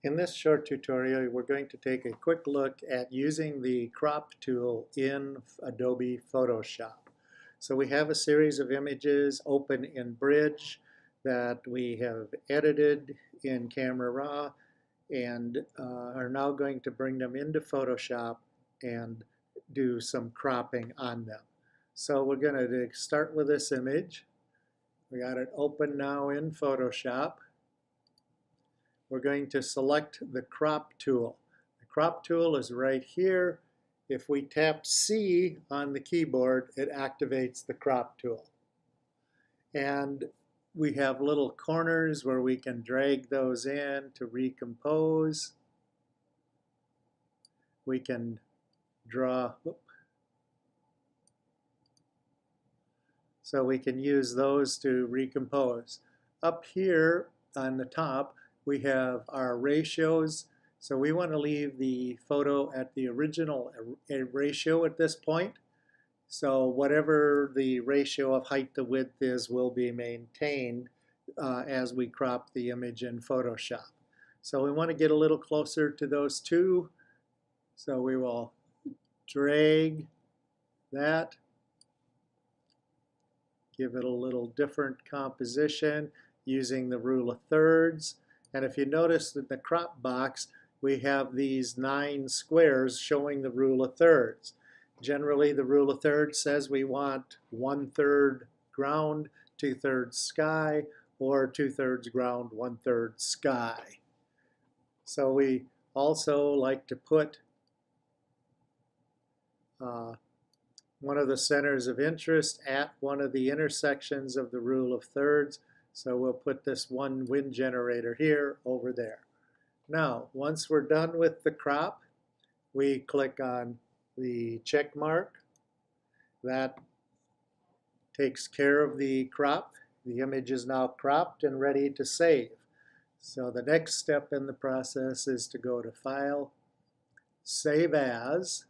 In this short tutorial, we're going to take a quick look at using the crop tool in Adobe Photoshop. So we have a series of images open in Bridge that we have edited in Camera Raw and are now going to bring them into Photoshop and do some cropping on them. So we're going to start with this image. We got it open now in Photoshop. We're going to select the crop tool. The crop tool is right here. If we tap C on the keyboard, it activates the crop tool. And we have little corners where we can drag those in to recompose. We can draw, so we can use those to recompose. Up here on the top, we have our ratios. So we want to leave the photo at the original ratio at this point. So whatever the ratio of height to width is will be maintained as we crop the image in Photoshop. So we want to get a little closer to those two. So we will drag that, give it a little different composition using the rule of thirds. And if you notice that the crop box, we have these 9 squares showing the rule of thirds. Generally, the rule of thirds says we want 1/3 ground, 2/3 sky, or 2/3 ground, 1/3 sky. So we also like to put one of the centers of interest at one of the intersections of the rule of thirds. So we'll put this one wind generator here over there. Now, once we're done with the crop, we click on the check mark. That takes care of the crop. The image is now cropped and ready to save. So the next step in the process is to go to File, Save As.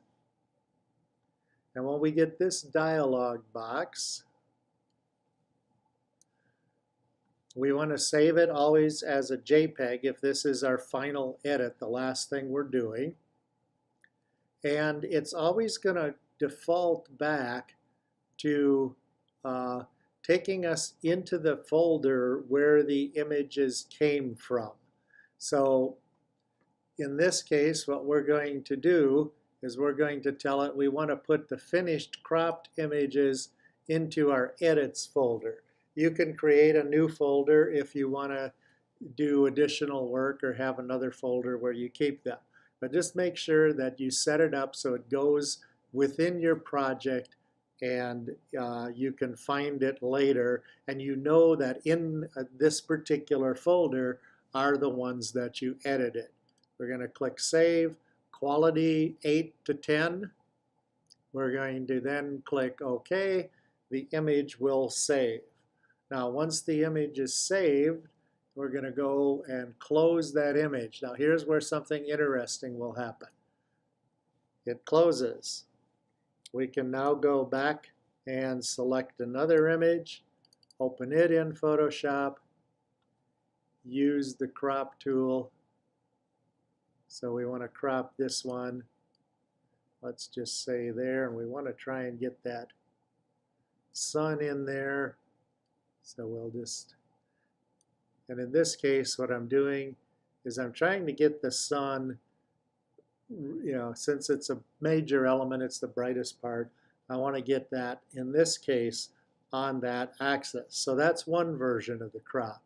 And when we get this dialog box, we want to save it always as a JPEG if this is our final edit, the last thing we're doing. And it's always going to default back to taking us into the folder where the images came from. So in this case, what we're going to do is we're going to tell it we want to put the finished cropped images into our edits folder. You can create a new folder if you want to do additional work or have another folder where you keep them. But just make sure that you set it up so it goes within your project and you can find it later. And you know that in this particular folder are the ones that you edited. We're going to click Save, Quality 8 to 10. We're going to then click OK. The image will save. Now, once the image is saved, we're going to go and close that image. Now, here's where something interesting will happen. It closes. We can now go back and select another image, open it in Photoshop, use the crop tool. So we want to crop this one. Let's just say there, and we want to try and get that sun in there. So we'll just, and in this case, what I'm doing is I'm trying to get the sun, since it's a major element, it's the brightest part, I want to get that, in this case, on that axis. So that's one version of the crop.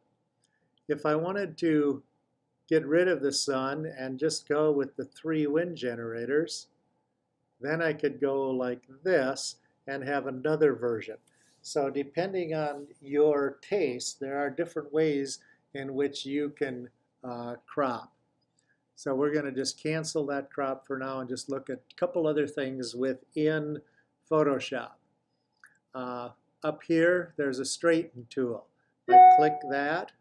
If I wanted to get rid of the sun and just go with the 3 wind generators, then I could go like this and have another version. So depending on your taste, there are different ways in which you can crop. So we're going to just cancel that crop for now and just look at a couple other things within Photoshop. Up here, there's a straighten tool. I click that,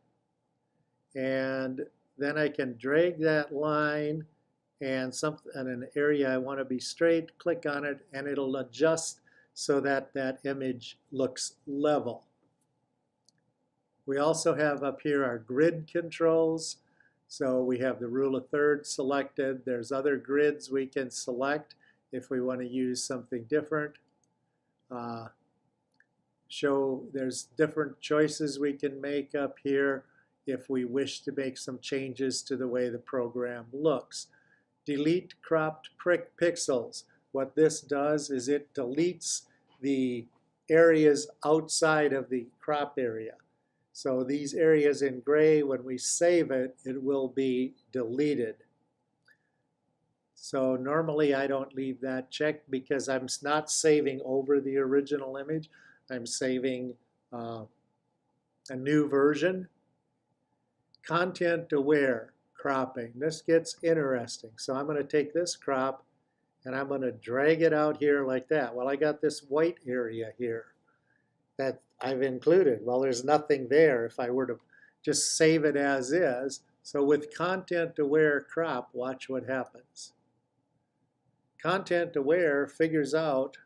and then I can drag that line and an area I want to be straight, click on it, and it'll adjust so that that image looks level. We also have up here our grid controls. So we have the rule of thirds selected. There's other grids we can select if we want to use something different. There's different choices we can make up here if we wish to make some changes to the way the program looks. Delete cropped pixels. What this does is it deletes the areas outside of the crop area. So these areas in gray, when we save it, it will be deleted. So normally I don't leave that checked because I'm not saving over the original image. I'm saving a new version. Content aware cropping. This gets interesting. So I'm going to take this crop and I'm going to drag it out here like that. Well, I got this white area here that I've included. Well, there's nothing there if I were to just save it as is. So with content aware crop, watch what happens. Content aware figures out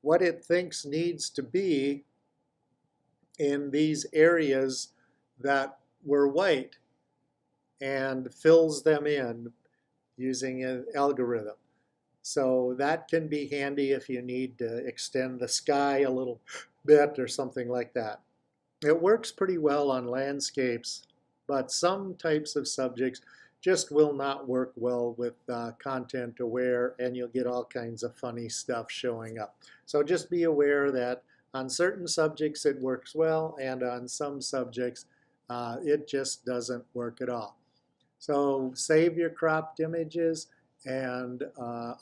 what it thinks needs to be in these areas that were white and fills them in using an algorithm. So that can be handy if you need to extend the sky a little bit or something like that. It works pretty well on landscapes, but some types of subjects just will not work well with content aware, and you'll get all kinds of funny stuff showing up. So just be aware that on certain subjects it works well, and on some subjects it just doesn't work at all. So save your cropped images and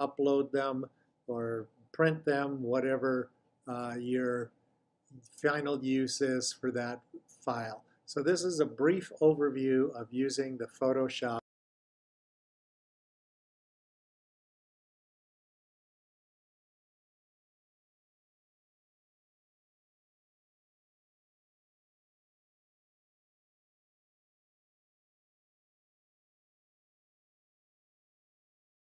upload them or print them, whatever your final use is for that file. So this is a brief overview of using the Photoshop